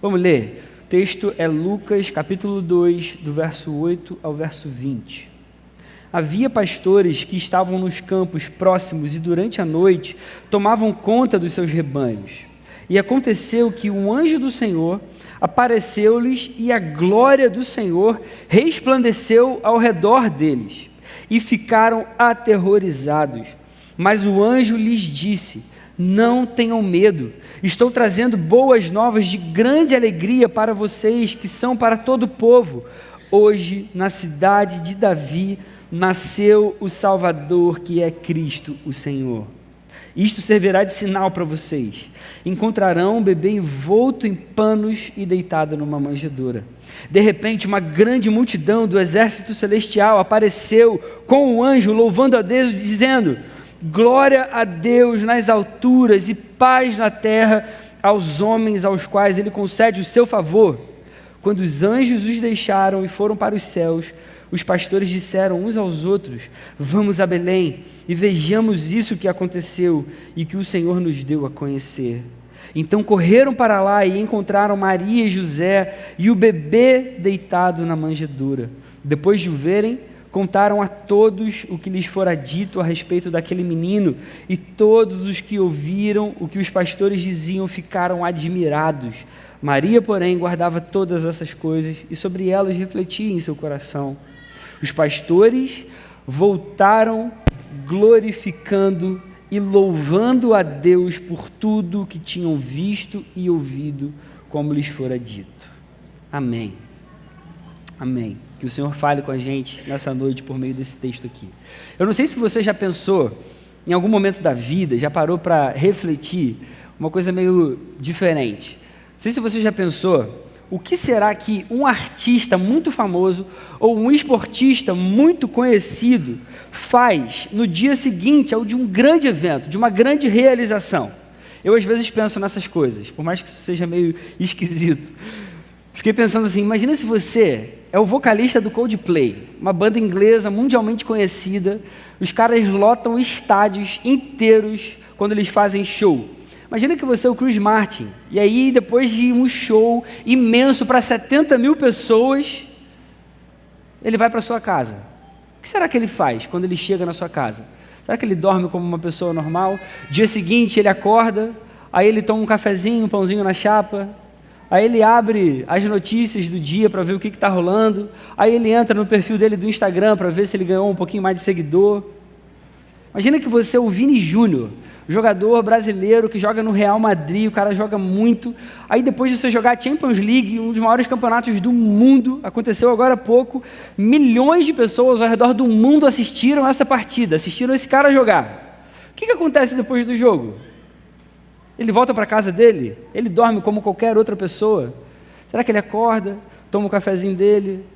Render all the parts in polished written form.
Vamos ler. O texto é Lucas, capítulo 2, do verso 8 ao verso 20. Havia pastores que estavam nos campos próximos e durante a noite tomavam conta dos seus rebanhos. E aconteceu que um anjo do Senhor apareceu-lhes e a glória do Senhor resplandeceu ao redor deles. E ficaram aterrorizados. Mas o anjo lhes disse: não tenham medo, estou trazendo boas novas de grande alegria para vocês, que são para todo o povo. Hoje, na cidade de Davi, nasceu o Salvador, que é Cristo, o Senhor. Isto servirá de sinal para vocês. Encontrarão um bebê envolto em panos e deitado numa manjedoura. De repente, uma grande multidão do exército celestial apareceu com o anjo, louvando a Deus, dizendo: glória a Deus nas alturas e paz na terra aos homens aos quais Ele concede o seu favor. Quando os anjos os deixaram e foram para os céus, os pastores disseram uns aos outros: vamos a Belém e vejamos isso que aconteceu e que o Senhor nos deu a conhecer. Então correram para lá e encontraram Maria e José e o bebê deitado na manjedoura. Depois de o verem, contaram a todos o que lhes fora dito a respeito daquele menino, e todos os que ouviram o que os pastores diziam ficaram admirados. Maria, porém, guardava todas essas coisas e sobre elas refletia em seu coração. Os pastores voltaram glorificando e louvando a Deus por tudo que tinham visto e ouvido, como lhes fora dito. Amém. Amém. Que o Senhor fale com a gente nessa noite por meio desse texto aqui. Eu não sei se você já pensou, em algum momento da vida, já parou para refletir uma coisa meio diferente. Não sei se você já pensou, o que será que um artista muito famoso ou um esportista muito conhecido faz no dia seguinte ao de um grande evento, de uma grande realização? Eu às vezes penso nessas coisas, por mais que isso seja meio esquisito. Fiquei pensando assim, imagina se você é o vocalista do Coldplay, uma banda inglesa mundialmente conhecida, os caras lotam estádios inteiros quando eles fazem show. Imagina que você é o Chris Martin, e aí depois de um show imenso para 70 mil pessoas, ele vai para sua casa. O que será que ele faz quando ele chega na sua casa? Será que ele dorme como uma pessoa normal? Dia seguinte ele acorda, aí ele toma um cafezinho, um pãozinho na chapa, aí ele abre as notícias do dia para ver o que está rolando, aí ele entra no perfil dele do Instagram para ver se ele ganhou um pouquinho mais de seguidor. Imagina que você é o Vini Júnior, jogador brasileiro que joga no Real Madrid, o cara joga muito, aí depois de você jogar a Champions League, um dos maiores campeonatos do mundo, aconteceu agora há pouco, milhões de pessoas ao redor do mundo assistiram essa partida, assistiram esse cara jogar. O que acontece depois do jogo? Ele volta para a casa dele? Ele dorme como qualquer outra pessoa? Será que ele acorda, toma um cafezinho dele,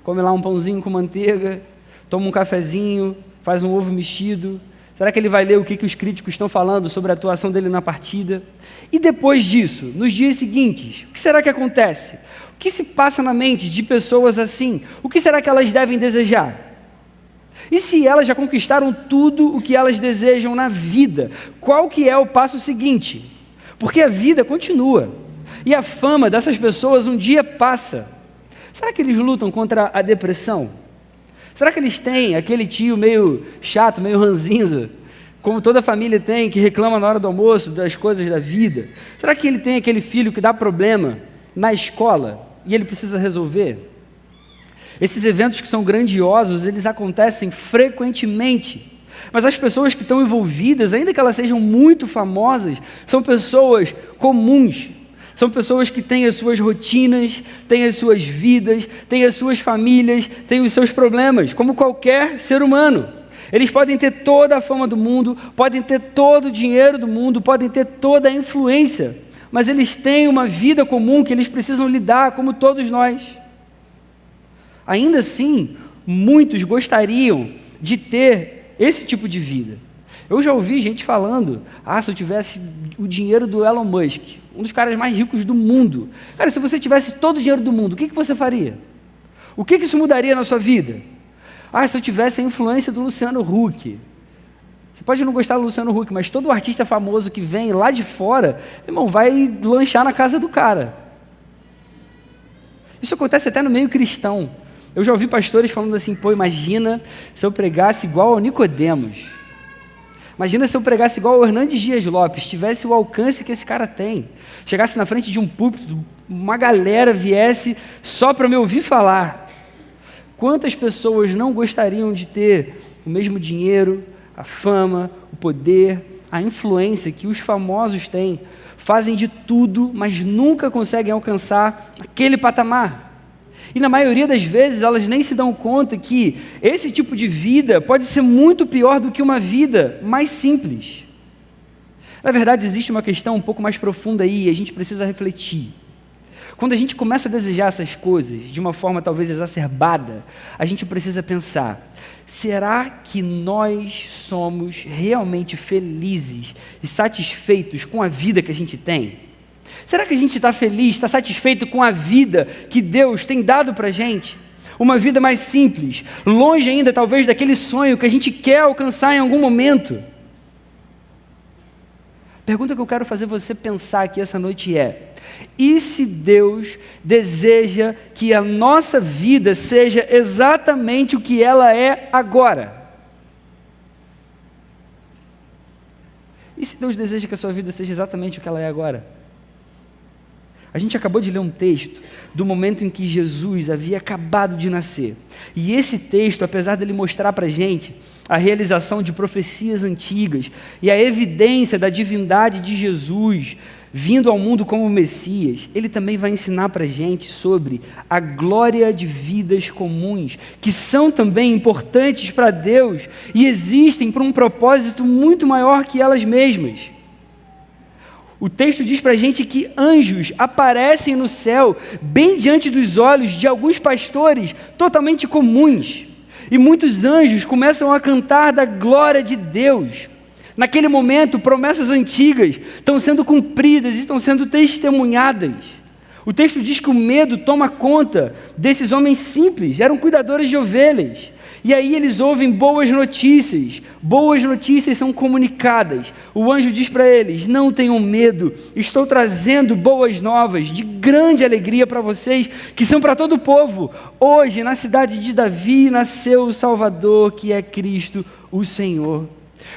come lá um pãozinho com manteiga, toma um cafezinho, faz um ovo mexido? Será que ele vai ler o que os críticos estão falando sobre a atuação dele na partida? E depois disso, nos dias seguintes, o que será que acontece? O que se passa na mente de pessoas assim? O que será que elas devem desejar? E se elas já conquistaram tudo o que elas desejam na vida, qual que é o passo seguinte? Porque a vida continua, e a fama dessas pessoas um dia passa. Será que eles lutam contra a depressão? Será que eles têm aquele tio meio chato, meio ranzinza, como toda família tem, que reclama na hora do almoço das coisas da vida? Será que ele tem aquele filho que dá problema na escola e ele precisa resolver? Esses eventos que são grandiosos, eles acontecem frequentemente. Mas as pessoas que estão envolvidas, ainda que elas sejam muito famosas, são pessoas comuns. São pessoas que têm as suas rotinas, têm as suas vidas, têm as suas famílias, têm os seus problemas, como qualquer ser humano. Eles podem ter toda a fama do mundo, podem ter todo o dinheiro do mundo, podem ter toda a influência, mas eles têm uma vida comum que eles precisam lidar, como todos nós. Ainda assim, muitos gostariam de ter esse tipo de vida. Eu já ouvi gente falando, se eu tivesse o dinheiro do Elon Musk, um dos caras mais ricos do mundo. Cara, se você tivesse todo o dinheiro do mundo, o que você faria? O que isso mudaria na sua vida? Se eu tivesse a influência do Luciano Huck. Você pode não gostar do Luciano Huck, mas todo artista famoso que vem lá de fora, irmão, vai lanchar na casa do cara. Isso acontece até no meio cristão. Eu já ouvi pastores falando assim, pô, imagina se eu pregasse igual ao Nicodemos. Imagina se eu pregasse igual ao Hernandes Dias Lopes, tivesse o alcance que esse cara tem. Chegasse na frente de um púlpito, uma galera viesse só para me ouvir falar. Quantas pessoas não gostariam de ter o mesmo dinheiro, a fama, o poder, a influência que os famosos têm? Fazem de tudo, mas nunca conseguem alcançar aquele patamar. E na maioria das vezes elas nem se dão conta que esse tipo de vida pode ser muito pior do que uma vida mais simples. Na verdade, existe uma questão um pouco mais profunda aí e a gente precisa refletir. Quando a gente começa a desejar essas coisas de uma forma talvez exacerbada, a gente precisa pensar, será que nós somos realmente felizes e satisfeitos com a vida que a gente tem? Será que a gente está feliz, está satisfeito com a vida que Deus tem dado para a gente? Uma vida mais simples, longe ainda talvez daquele sonho que a gente quer alcançar em algum momento. A pergunta que eu quero fazer você pensar aqui essa noite é: e se Deus deseja que a nossa vida seja exatamente o que ela é agora? E se Deus deseja que a sua vida seja exatamente o que ela é agora? A gente acabou de ler um texto do momento em que Jesus havia acabado de nascer. E esse texto, apesar dele mostrar para a gente a realização de profecias antigas e a evidência da divindade de Jesus vindo ao mundo como Messias, ele também vai ensinar para a gente sobre a glória de vidas comuns, que são também importantes para Deus e existem por um propósito muito maior que elas mesmas. O texto diz para a gente que anjos aparecem no céu, bem diante dos olhos de alguns pastores totalmente comuns. E muitos anjos começam a cantar da glória de Deus. Naquele momento, promessas antigas estão sendo cumpridas e estão sendo testemunhadas. O texto diz que o medo toma conta desses homens simples, eram cuidadores de ovelhas. E aí eles ouvem boas notícias são comunicadas. O anjo diz para eles: não tenham medo, estou trazendo boas novas de grande alegria para vocês, que são para todo o povo. Hoje, na cidade de Davi, nasceu o Salvador, que é Cristo, o Senhor.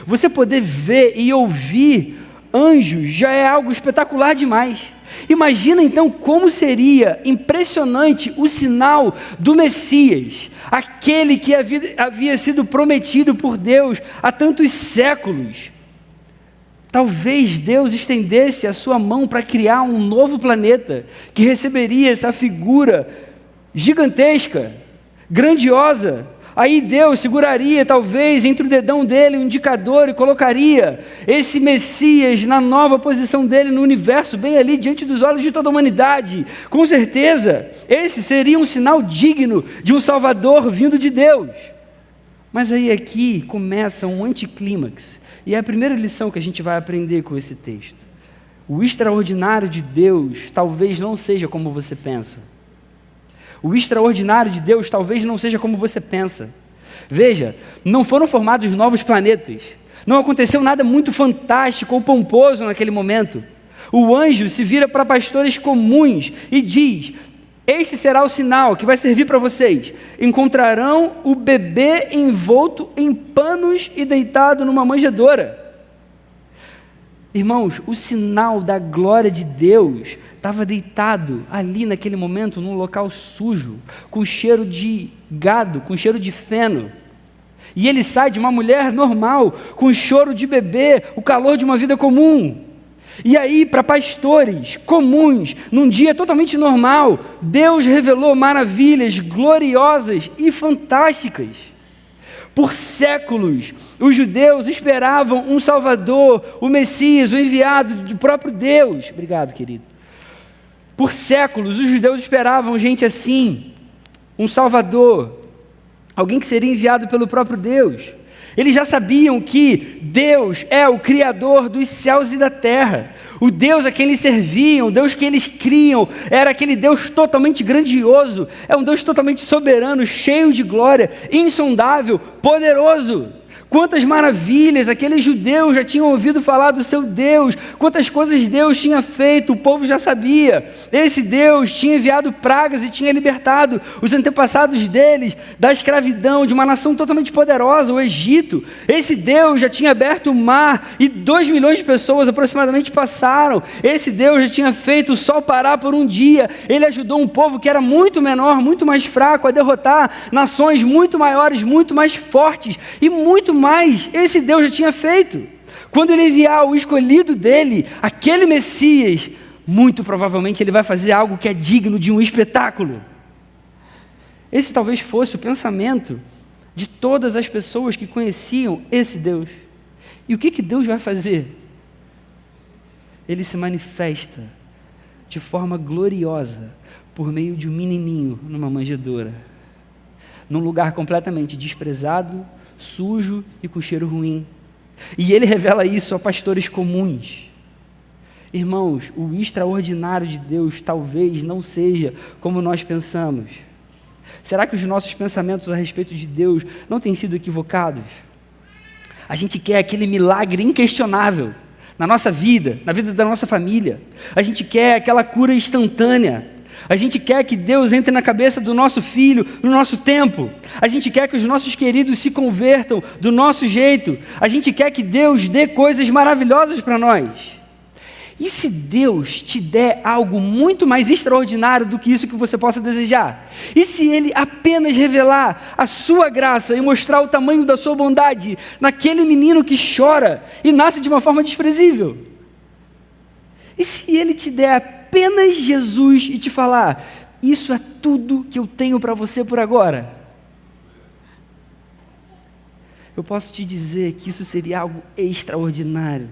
Você poder ver e ouvir anjos já é algo espetacular demais. Imagina então como seria impressionante o sinal do Messias, aquele que havia sido prometido por Deus há tantos séculos. Talvez Deus estendesse a sua mão para criar um novo planeta, que receberia essa figura gigantesca, grandiosa. Aí Deus seguraria talvez entre o dedão dele um indicador e colocaria esse Messias na nova posição dele no universo, bem ali diante dos olhos de toda a humanidade. Com certeza, esse seria um sinal digno de um Salvador vindo de Deus. Mas aí aqui começa um anticlímax, e é a primeira lição que a gente vai aprender com esse texto. O extraordinário de Deus talvez não seja como você pensa. O extraordinário de Deus talvez não seja como você pensa. Veja, não foram formados novos planetas. Não aconteceu nada muito fantástico ou pomposo naquele momento. O anjo se vira para pastores comuns e diz: este será o sinal que vai servir para vocês. Encontrarão o bebê envolto em panos e deitado numa manjedoura. Irmãos, o sinal da glória de Deus estava deitado ali naquele momento num local sujo, com cheiro de gado, com cheiro de feno. E ele sai de uma mulher normal, com choro de bebê, o calor de uma vida comum. E aí, para pastores comuns, num dia totalmente normal, Deus revelou maravilhas gloriosas e fantásticas. Por séculos, os judeus esperavam um Salvador, o Messias, o enviado do próprio Deus. Obrigado, querido. Por séculos, os judeus esperavam gente assim, um Salvador, alguém que seria enviado pelo próprio Deus. Eles já sabiam que Deus é o Criador dos céus e da terra. O Deus a quem eles serviam, o Deus que eles criam, era aquele Deus totalmente grandioso, é um Deus totalmente soberano, cheio de glória, insondável, poderoso. Quantas maravilhas aqueles judeus já tinham ouvido falar do seu Deus, quantas coisas Deus tinha feito, o povo já sabia. Esse Deus tinha enviado pragas e tinha libertado os antepassados deles da escravidão, de uma nação totalmente poderosa, o Egito. Esse Deus já tinha aberto o mar e 2 milhões de pessoas aproximadamente passaram. Esse Deus já tinha feito o sol parar por um dia. Ele ajudou um povo que era muito menor, muito mais fraco, a derrotar nações muito maiores, muito mais fortes e muito mais esse Deus já tinha feito. Quando ele enviar o escolhido dele, aquele Messias, muito provavelmente ele vai fazer algo que é digno de um espetáculo. Esse talvez fosse o pensamento de todas as pessoas que conheciam esse Deus. E o que Deus vai fazer? Ele se manifesta de forma gloriosa por meio de um menininho numa manjedoura, num lugar completamente desprezado, sujo e com cheiro ruim. E ele revela isso a pastores comuns. Irmãos, o extraordinário de Deus talvez não seja como nós pensamos. Será que os nossos pensamentos a respeito de Deus não têm sido equivocados? A gente quer aquele milagre inquestionável na nossa vida, na vida da nossa família. A gente quer aquela cura instantânea. A gente quer que Deus entre na cabeça do nosso filho no nosso tempo. A gente quer que os nossos queridos se convertam do nosso jeito. A gente quer que Deus dê coisas maravilhosas para nós. E se Deus te der algo muito mais extraordinário do que isso que você possa desejar? E se Ele apenas revelar a sua graça e mostrar o tamanho da sua bondade naquele menino que chora e nasce de uma forma desprezível? E se Ele te der apenas Jesus e te falar, isso é tudo que eu tenho para você por agora? Eu posso te dizer que isso seria algo extraordinário.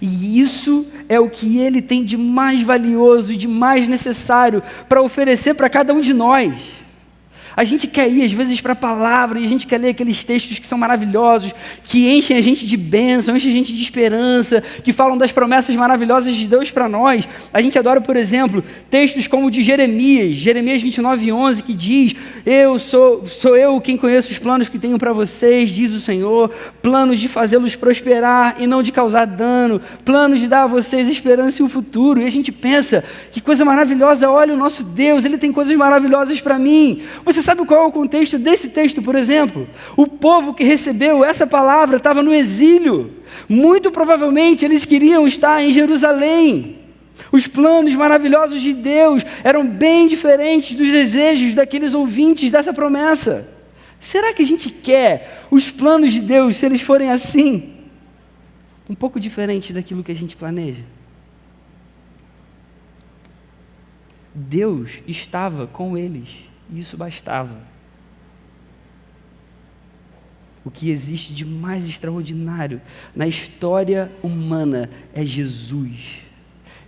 E isso é o que Ele tem de mais valioso e de mais necessário para oferecer para cada um de nós. A gente quer ir, às vezes, para a palavra, e a gente quer ler aqueles textos que são maravilhosos, que enchem a gente de bênção, enchem a gente de esperança, que falam das promessas maravilhosas de Deus para nós. A gente adora, por exemplo, textos como o de Jeremias 29:11, que diz, sou eu quem conheço os planos que tenho para vocês, diz o Senhor, planos de fazê-los prosperar e não de causar dano, planos de dar a vocês esperança e um futuro. E a gente pensa, que coisa maravilhosa, olha o nosso Deus, Ele tem coisas maravilhosas para mim. Você sabe qual é o contexto desse texto, por exemplo? O povo que recebeu essa palavra estava no exílio. Muito provavelmente eles queriam estar em Jerusalém. Os planos maravilhosos de Deus eram bem diferentes dos desejos daqueles ouvintes dessa promessa. Será que a gente quer os planos de Deus, se eles forem assim, um pouco diferente daquilo que a gente planeja? Deus estava com eles. Isso bastava. O que existe de mais extraordinário na história humana é Jesus.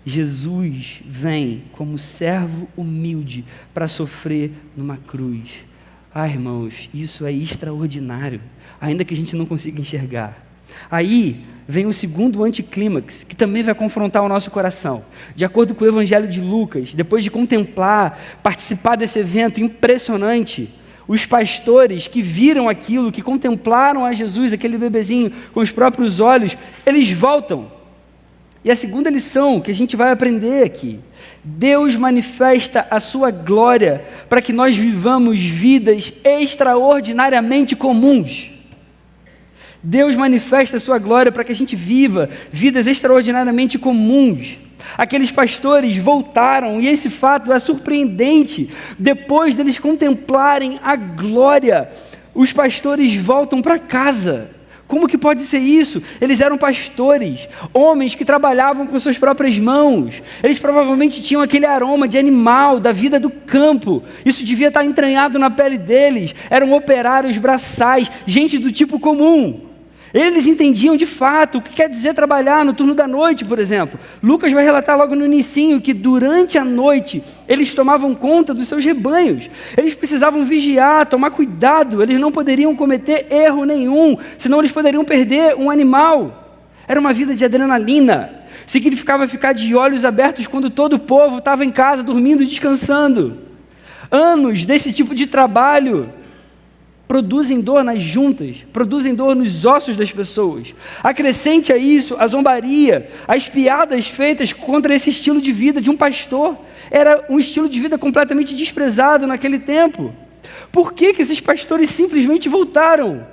Jesus vem como servo humilde para sofrer numa cruz. Ah, irmãos, isso é extraordinário, ainda que a gente não consiga enxergar. Aí vem o segundo anticlímax, que também vai confrontar o nosso coração. De acordo com o Evangelho de Lucas, depois de contemplar, participar desse evento impressionante, os pastores que viram aquilo, que contemplaram a Jesus, aquele bebezinho, com os próprios olhos, eles voltam. E a segunda lição que a gente vai aprender aqui, Deus manifesta a sua glória para que nós vivamos vidas extraordinariamente comuns. Deus manifesta a sua glória para que a gente viva vidas extraordinariamente comuns. Aqueles pastores voltaram, e esse fato é surpreendente. Depois deles contemplarem a glória, os pastores voltam para casa. Como que pode ser isso? Eles eram pastores, homens que trabalhavam com suas próprias mãos. Eles provavelmente tinham aquele aroma de animal, da vida do campo. Isso devia estar entranhado na pele deles. Eram operários braçais, gente do tipo comum. Eles entendiam de fato o que quer dizer trabalhar no turno da noite, por exemplo. Lucas vai relatar logo no inicinho que durante a noite eles tomavam conta dos seus rebanhos. Eles precisavam vigiar, tomar cuidado, eles não poderiam cometer erro nenhum, senão eles poderiam perder um animal. Era uma vida de adrenalina. Significava ficar de olhos abertos quando todo o povo estava em casa, dormindo e descansando. Anos desse tipo de trabalho produzem dor nas juntas, produzem dor nos ossos das pessoas. Acrescente a isso a zombaria, as piadas feitas contra esse estilo de vida de um pastor. Era um estilo de vida completamente desprezado naquele tempo. Por que esses pastores simplesmente voltaram?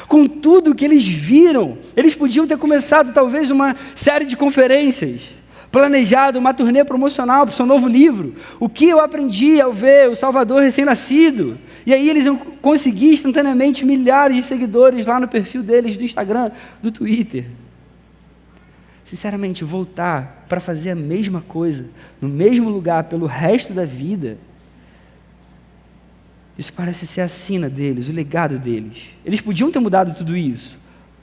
Com tudo que eles viram, eles podiam ter começado talvez uma série de conferências, planejado uma turnê promocional para o seu novo livro. O que eu aprendi ao ver o Salvador recém-nascido? E aí eles iam conseguir instantaneamente milhares de seguidores lá no perfil deles do Instagram, do Twitter. Sinceramente, voltar para fazer a mesma coisa, no mesmo lugar, pelo resto da vida, isso parece ser a sina deles, o legado deles. Eles podiam ter mudado tudo isso.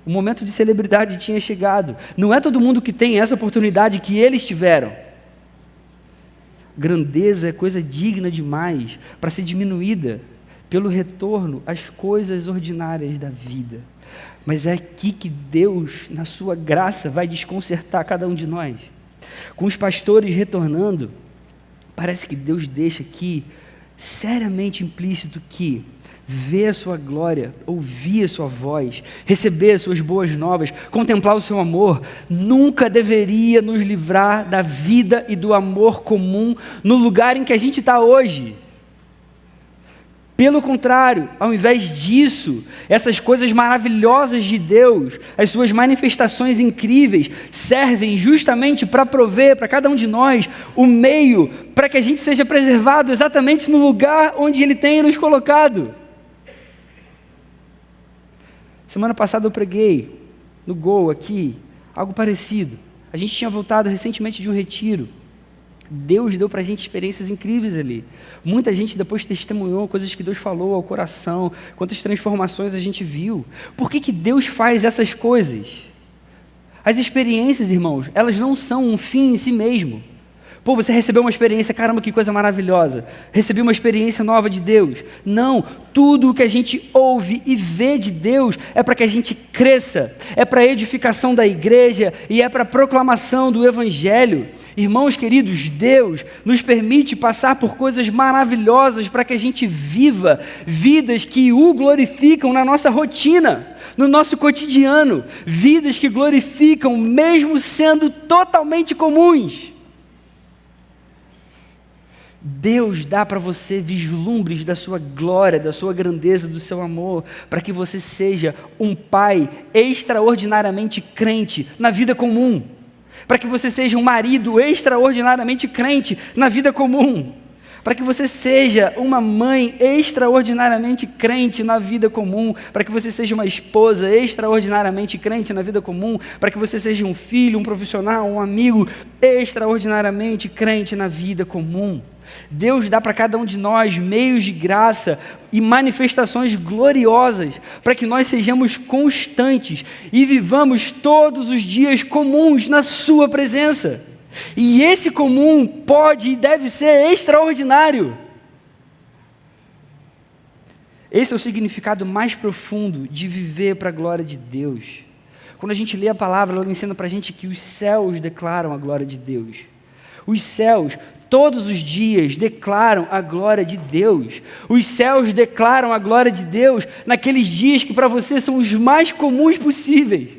O momento de celebridade tinha chegado. Não é todo mundo que tem essa oportunidade que eles tiveram. Grandeza é coisa digna demais para ser diminuída pelo retorno às coisas ordinárias da vida. Mas é aqui que Deus, na sua graça, vai desconcertar cada um de nós. Com os pastores retornando, parece que Deus deixa aqui seriamente implícito que ver a sua glória, ouvir a sua voz, receber as suas boas novas, contemplar o seu amor, nunca deveria nos livrar da vida e do amor comum no lugar em que a gente está hoje. Pelo contrário, ao invés disso, essas coisas maravilhosas de Deus, as suas manifestações incríveis, servem justamente para prover para cada um de nós o meio para que a gente seja preservado exatamente no lugar onde Ele tem nos colocado. Semana passada eu preguei no Gol aqui, algo parecido. A gente tinha voltado recentemente de um retiro. Deus deu para a gente experiências incríveis ali. Muita gente depois testemunhou coisas que Deus falou ao coração, quantas transformações a gente viu. Por que Deus faz essas coisas? As experiências, irmãos, elas não são um fim em si mesmo. Pô, você recebeu uma experiência, caramba, que coisa maravilhosa. Recebi uma experiência nova de Deus. Não, tudo o que a gente ouve e vê de Deus é para que a gente cresça, é para a edificação da igreja e é para a proclamação do Evangelho. Irmãos queridos, Deus nos permite passar por coisas maravilhosas para que a gente viva vidas que o glorificam na nossa rotina, no nosso cotidiano, vidas que glorificam mesmo sendo totalmente comuns. Deus dá para você vislumbres da sua glória, da sua grandeza, do seu amor, para que você seja um pai extraordinariamente crente na vida comum, para que você seja um marido extraordinariamente crente na vida comum, para que você seja uma mãe extraordinariamente crente na vida comum, para que você seja uma esposa extraordinariamente crente na vida comum, para que você seja um filho, um profissional, um amigo extraordinariamente crente na vida comum. Deus dá para cada um de nós meios de graça e manifestações gloriosas para que nós sejamos constantes e vivamos todos os dias comuns na sua presença. E esse comum pode e deve ser extraordinário. Esse é o significado mais profundo de viver para a glória de Deus. Quando a gente lê a palavra, ela ensina para a gente que os céus declaram a glória de Deus. Os céus, todos os dias, declaram a glória de Deus. Os céus declaram a glória de Deus naqueles dias que para você são os mais comuns possíveis.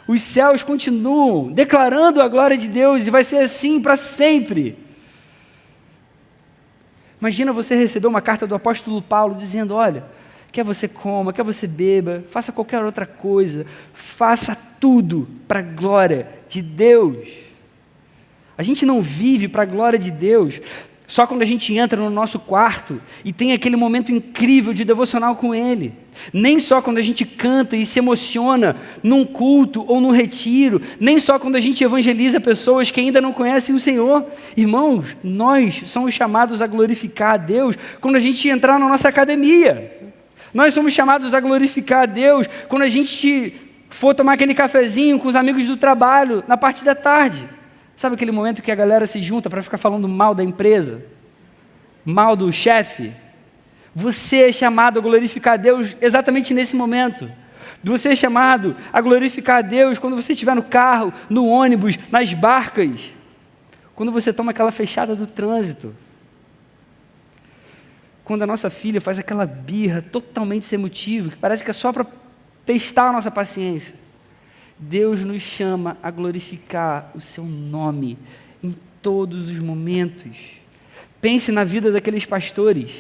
Os céus continuam declarando a glória de Deus e vai ser assim para sempre. Imagina você receber uma carta do apóstolo Paulo dizendo, olha, quer você coma, quer você beba, faça qualquer outra coisa, faça tudo para a glória de Deus. A gente não vive para a glória de Deus só quando a gente entra no nosso quarto e tem aquele momento incrível de devocional com Ele. Nem só quando a gente canta e se emociona num culto ou num retiro. Nem só quando a gente evangeliza pessoas que ainda não conhecem o Senhor. Irmãos, nós somos chamados a glorificar a Deus quando a gente entrar na nossa academia. Nós somos chamados a glorificar a Deus quando a gente for tomar aquele cafezinho com os amigos do trabalho na parte da tarde. Sabe aquele momento que a galera se junta para ficar falando mal da empresa? Mal do chefe? Você é chamado a glorificar a Deus exatamente nesse momento. Você é chamado a glorificar a Deus quando você estiver no carro, no ônibus, nas barcas. Quando você toma aquela fechada do trânsito. quando a nossa filha faz aquela birra totalmente sem motivo, que parece que é só para testar a nossa paciência. Deus nos chama a glorificar o seu nome em todos os momentos. Pense na vida daqueles pastores.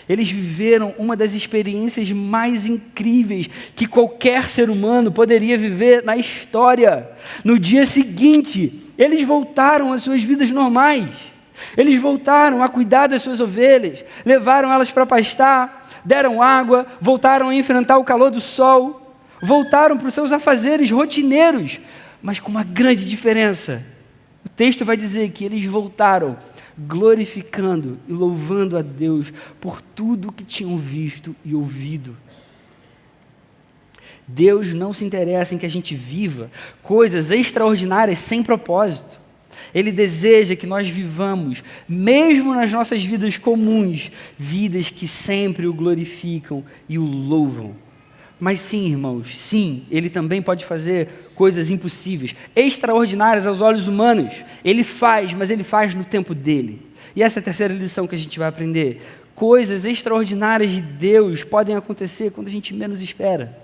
Eles viveram uma das experiências mais incríveis que qualquer ser humano poderia viver na história. No dia seguinte, eles voltaram às suas vidas normais. Eles voltaram a cuidar das suas ovelhas, levaram elas para pastar, deram água, voltaram a enfrentar o calor do sol, voltaram para os seus afazeres rotineiros, mas com uma grande diferença. O texto vai dizer que eles voltaram glorificando e louvando a Deus por tudo o que tinham visto e ouvido. Deus não se interessa em que a gente viva coisas extraordinárias sem propósito. Ele deseja que nós vivamos, mesmo nas nossas vidas comuns, vidas que sempre o glorificam e o louvam. Mas sim, irmãos, sim, Ele também pode fazer coisas impossíveis, extraordinárias aos olhos humanos. Ele faz, mas Ele faz no tempo dele. E essa é a terceira lição que a gente vai aprender. Coisas extraordinárias de Deus podem acontecer quando a gente menos espera.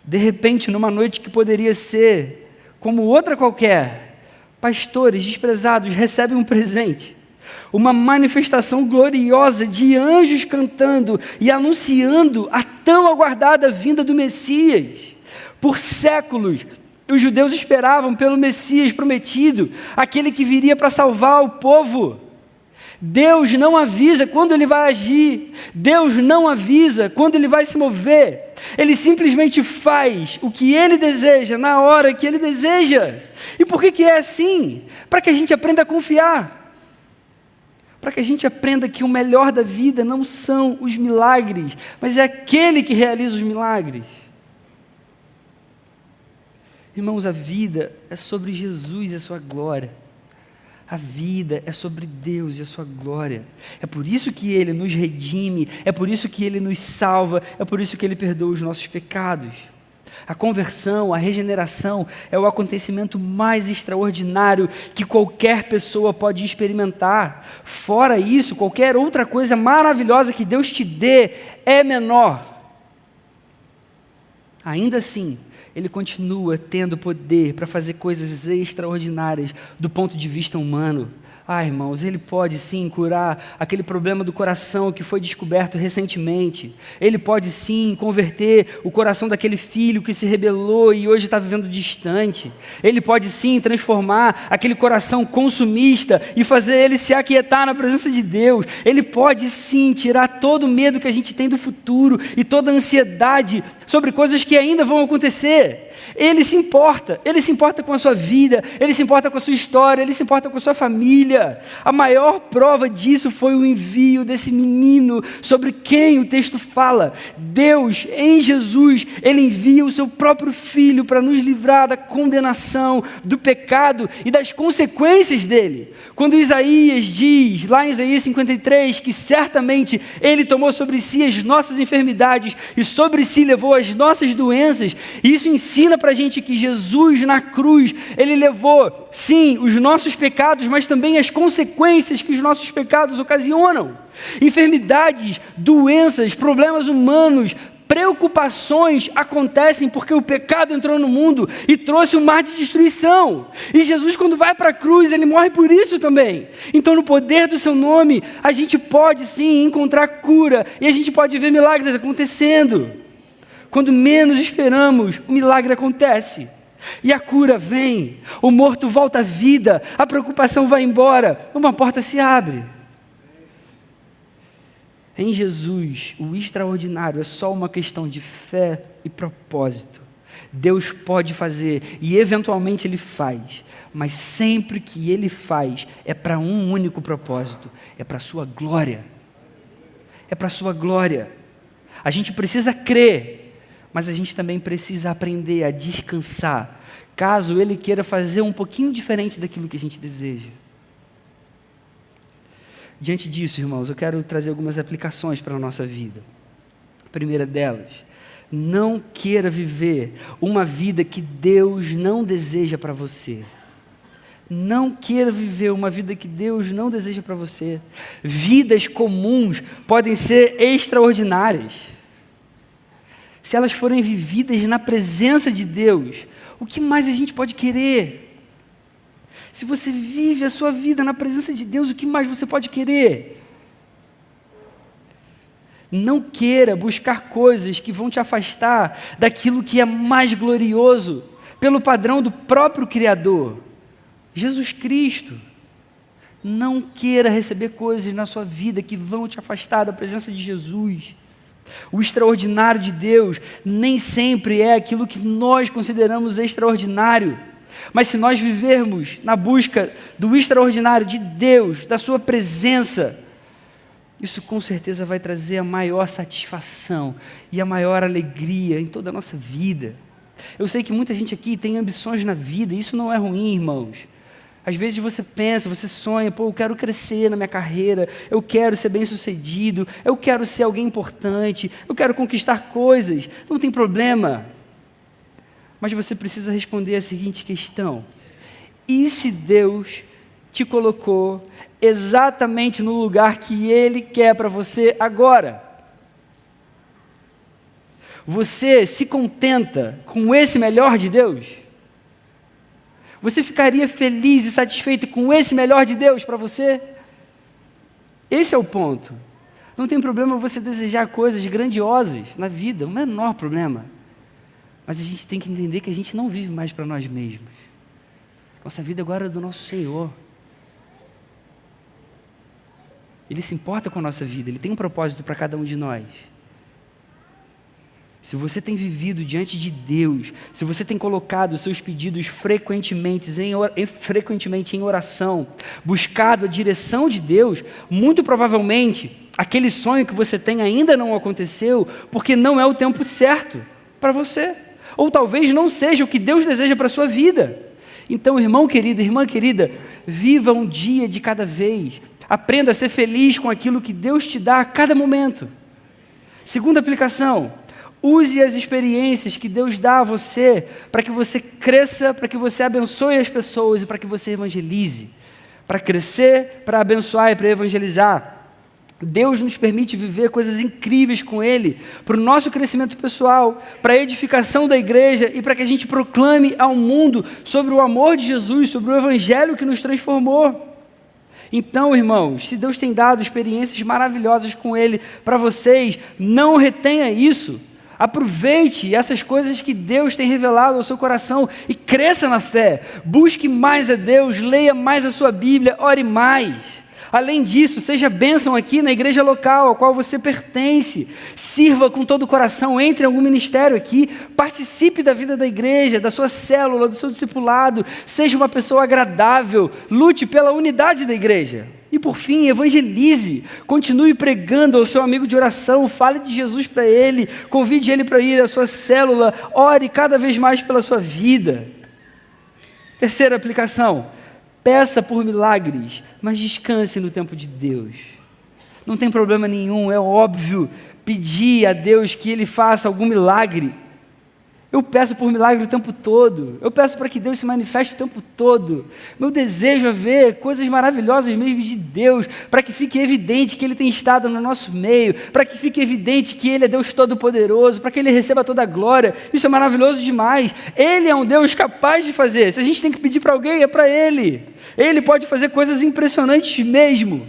De repente, numa noite que poderia ser como outra qualquer, pastores desprezados recebem um presente. Uma manifestação gloriosa de anjos cantando e anunciando a tão aguardada vinda do Messias. Por séculos, os judeus esperavam pelo Messias prometido, aquele que viria para salvar o povo. Deus não avisa quando Ele vai agir, Deus não avisa quando Ele vai se mover, Ele simplesmente faz o que Ele deseja, na hora que Ele deseja. E por que é assim? Para que a gente aprenda a confiar. Para que a gente aprenda que o melhor da vida não são os milagres, mas é aquele que realiza os milagres. Irmãos, a vida é sobre Jesus e a sua glória. A vida é sobre Deus e a sua glória. É por isso que Ele nos redime, é por isso que Ele nos salva, é por isso que Ele perdoa os nossos pecados. A conversão, a regeneração é o acontecimento mais extraordinário que qualquer pessoa pode experimentar. Fora isso, qualquer outra coisa maravilhosa que Deus te dê é menor. Ainda assim, Ele continua tendo poder para fazer coisas extraordinárias do ponto de vista humano. Irmãos, Ele pode sim curar aquele problema do coração que foi descoberto recentemente. Ele pode sim converter o coração daquele filho que se rebelou e hoje está vivendo distante. Ele pode sim transformar aquele coração consumista e fazer ele se aquietar na presença de Deus. Ele pode sim tirar todo o medo que a gente tem do futuro e toda a ansiedade sobre coisas que ainda vão acontecer. Ele se importa com a sua vida, Ele se importa com a sua história, Ele se importa com a sua família. A maior prova disso foi o envio desse menino sobre quem o texto fala. Deus, em Jesus, Ele envia o seu próprio Filho para nos livrar da condenação, do pecado e das consequências dele. Quando Isaías diz, lá em Isaías 53, que certamente Ele tomou sobre si as nossas enfermidades e sobre si levou as nossas doenças, isso ensina para a gente que Jesus na cruz, Ele levou, sim, os nossos pecados, mas também as consequências que os nossos pecados ocasionam. Enfermidades, doenças, problemas humanos, preocupações acontecem porque o pecado entrou no mundo e trouxe um mar de destruição. E Jesus, quando vai para a cruz, Ele morre por isso também. Então, no poder do seu nome, a gente pode sim encontrar cura e a gente pode ver milagres acontecendo. Quando menos esperamos, o milagre acontece. E a cura vem, o morto volta à vida, a preocupação vai embora, uma porta se abre. Em Jesus, o extraordinário é só uma questão de fé e propósito. Deus pode fazer e eventualmente Ele faz, mas sempre que Ele faz é para um único propósito, é para a sua glória. É para a sua glória. A gente precisa crer, mas a gente também precisa aprender a descansar, caso Ele queira fazer um pouquinho diferente daquilo que a gente deseja. Diante disso, irmãos, eu quero trazer algumas aplicações para a nossa vida. A primeira delas, não queira viver uma vida que Deus não deseja para você. Não queira viver uma vida que Deus não deseja para você. Vidas comuns podem ser extraordinárias. Se elas forem vividas na presença de Deus, o que mais a gente pode querer? Se você vive a sua vida na presença de Deus, o que mais você pode querer? Não queira buscar coisas que vão te afastar daquilo que é mais glorioso, pelo padrão do próprio Criador, Jesus Cristo. Não queira receber coisas na sua vida que vão te afastar da presença de Jesus. O extraordinário de Deus nem sempre é aquilo que nós consideramos extraordinário. Mas se nós vivermos na busca do extraordinário de Deus, da sua presença, isso com certeza vai trazer a maior satisfação e a maior alegria em toda a nossa vida. Eu sei que muita gente aqui tem ambições na vida, e isso não é ruim, irmãos. Às vezes você pensa, você sonha, eu quero crescer na minha carreira, eu quero ser bem-sucedido, eu quero ser alguém importante, eu quero conquistar coisas, não tem problema. Mas você precisa responder a seguinte questão: e se Deus te colocou exatamente no lugar que Ele quer para você agora? Você se contenta com esse melhor de Deus? Você ficaria feliz e satisfeito com esse melhor de Deus para você? Esse é o ponto. Não tem problema você desejar coisas grandiosas na vida, o menor problema. Mas a gente tem que entender que a gente não vive mais para nós mesmos. Nossa vida agora é do nosso Senhor. Ele se importa com a nossa vida, Ele tem um propósito para cada um de nós. Se você tem vivido diante de Deus, se você tem colocado os seus pedidos frequentemente em oração, buscado a direção de Deus, muito provavelmente aquele sonho que você tem ainda não aconteceu, porque não é o tempo certo para você, ou talvez não seja o que Deus deseja para a sua vida. Então, irmão querido, irmã querida, viva um dia de cada vez, aprenda a ser feliz com aquilo que Deus te dá a cada momento. Segunda aplicação: use as experiências que Deus dá a você para que você cresça, para que você abençoe as pessoas e para que você evangelize. Para crescer, para abençoar e para evangelizar. Deus nos permite viver coisas incríveis com Ele, para o nosso crescimento pessoal, para a edificação da igreja e para que a gente proclame ao mundo sobre o amor de Jesus, sobre o Evangelho que nos transformou. Então, irmãos, se Deus tem dado experiências maravilhosas com Ele para vocês, não retenha isso. Aproveite essas coisas que Deus tem revelado ao seu coração e cresça na fé. Busque mais a Deus, leia mais a sua Bíblia, ore mais. Além disso, seja bênção aqui na igreja local a qual você pertence. Sirva com todo o coração, entre em algum ministério aqui, participe da vida da igreja, da sua célula, do seu discipulado, seja uma pessoa agradável, lute pela unidade da igreja. E por fim, evangelize, continue pregando ao seu amigo de oração, fale de Jesus para ele, convide ele para ir à sua célula, ore cada vez mais pela sua vida. Terceira aplicação: peça por milagres, mas descanse no tempo de Deus. Não tem problema nenhum, é óbvio, pedir a Deus que Ele faça algum milagre. Eu peço por milagre o tempo todo, eu peço para que Deus se manifeste o tempo todo. Meu desejo é ver coisas maravilhosas mesmo de Deus, para que fique evidente que Ele tem estado no nosso meio, para que fique evidente que Ele é Deus Todo-Poderoso, para que Ele receba toda a glória. Isso é maravilhoso demais. Ele é um Deus capaz de fazer. Se a gente tem que pedir para alguém, é para Ele. Ele pode fazer coisas impressionantes mesmo.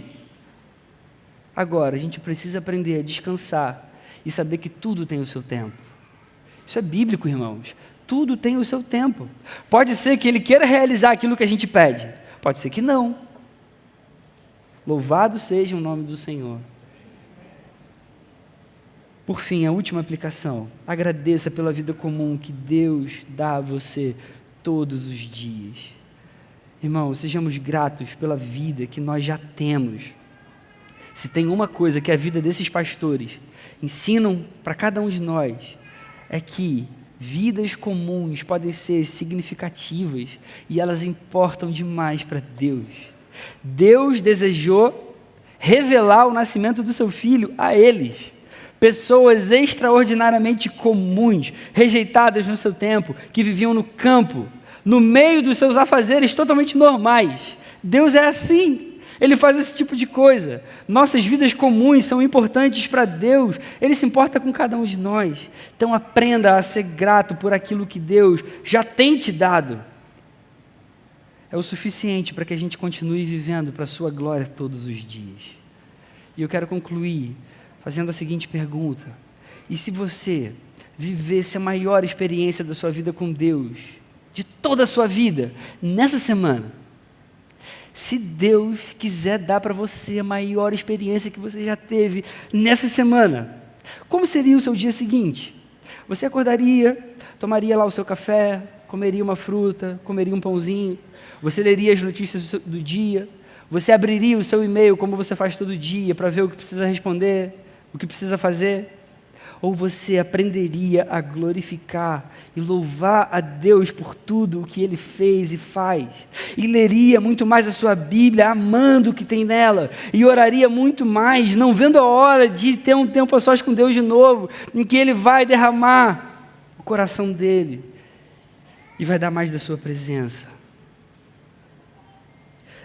Agora, a gente precisa aprender a descansar e saber que tudo tem o seu tempo. Isso é bíblico, irmãos. Tudo tem o seu tempo. Pode ser que Ele queira realizar aquilo que a gente pede. Pode ser que não. Louvado seja o nome do Senhor. Por fim, a última aplicação. Agradeça pela vida comum que Deus dá a você todos os dias. Irmãos, sejamos gratos pela vida que nós já temos. Se tem uma coisa que a vida desses pastores ensinam para cada um de nós, é que vidas comuns podem ser significativas e elas importam demais para Deus. Deus desejou revelar o nascimento do seu filho a eles, pessoas extraordinariamente comuns, rejeitadas no seu tempo, que viviam no campo, no meio dos seus afazeres totalmente normais. Deus é assim, Ele faz esse tipo de coisa. Nossas vidas comuns são importantes para Deus, Ele se importa com cada um de nós. Então aprenda a ser grato por aquilo que Deus já tem te dado. É o suficiente para que a gente continue vivendo para a sua glória todos os dias. E eu quero concluir fazendo a seguinte pergunta: e se você vivesse a maior experiência da sua vida com Deus, de toda a sua vida, nessa semana, se Deus quiser dar para você a maior experiência que você já teve nessa semana, como seria o seu dia seguinte? Você acordaria, tomaria lá o seu café, comeria uma fruta, comeria um pãozinho, você leria as notícias do dia, você abriria o seu e-mail como você faz todo dia para ver o que precisa responder, o que precisa fazer? Ou você aprenderia a glorificar e louvar a Deus por tudo o que Ele fez e faz, e leria muito mais a sua Bíblia, amando o que tem nela, e oraria muito mais, não vendo a hora de ter um tempo a sós com Deus de novo, em que Ele vai derramar o coração dEle, e vai dar mais da sua presença.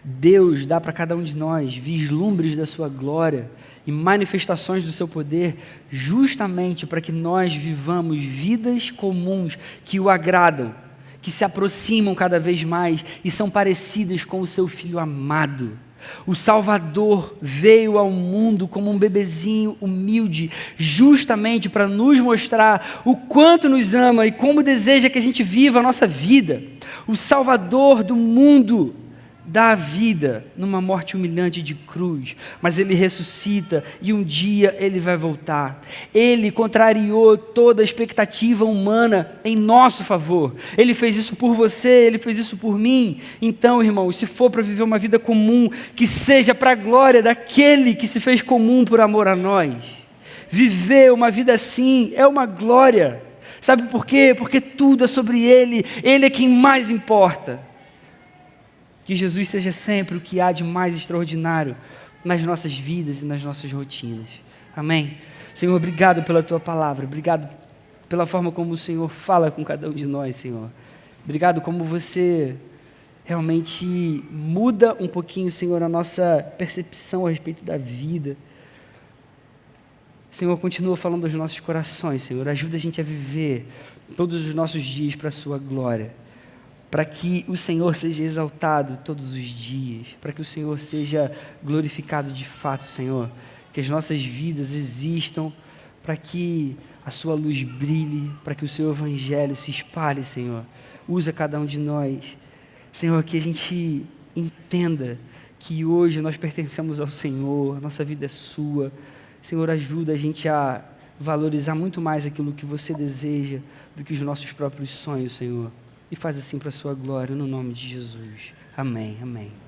Deus dá para cada um de nós vislumbres da sua glória e manifestações do seu poder, justamente para que nós vivamos vidas comuns que o agradam, que se aproximam cada vez mais e são parecidas com o seu Filho amado. O Salvador veio ao mundo como um bebezinho humilde, justamente para nos mostrar o quanto nos ama e como deseja que a gente viva a nossa vida. O Salvador do mundo dá a vida numa morte humilhante de cruz, mas Ele ressuscita e um dia Ele vai voltar. Ele contrariou toda a expectativa humana em nosso favor. Ele fez isso por você, Ele fez isso por mim. Então, irmãos, se for para viver uma vida comum, que seja para a glória daquele que se fez comum por amor a nós. Viver uma vida assim é uma glória. Sabe por quê? Porque tudo é sobre Ele. Ele é quem mais importa. Que Jesus seja sempre o que há de mais extraordinário nas nossas vidas e nas nossas rotinas. Amém? Senhor, obrigado pela Tua palavra. Obrigado pela forma como o Senhor fala com cada um de nós, Senhor. Obrigado como você realmente muda um pouquinho, Senhor, a nossa percepção a respeito da vida. Senhor, continua falando aos nossos corações, Senhor. Ajuda a gente a viver todos os nossos dias para a Sua glória. Para que o Senhor seja exaltado todos os dias, para que o Senhor seja glorificado de fato, Senhor, que as nossas vidas existam, para que a Sua luz brilhe, para que o Seu Evangelho se espalhe, Senhor. Usa cada um de nós, Senhor, que a gente entenda que hoje nós pertencemos ao Senhor, a nossa vida é Sua. Senhor, ajuda a gente a valorizar muito mais aquilo que Você deseja do que os nossos próprios sonhos, Senhor. E faz assim para a Sua glória, no nome de Jesus. Amém, amém.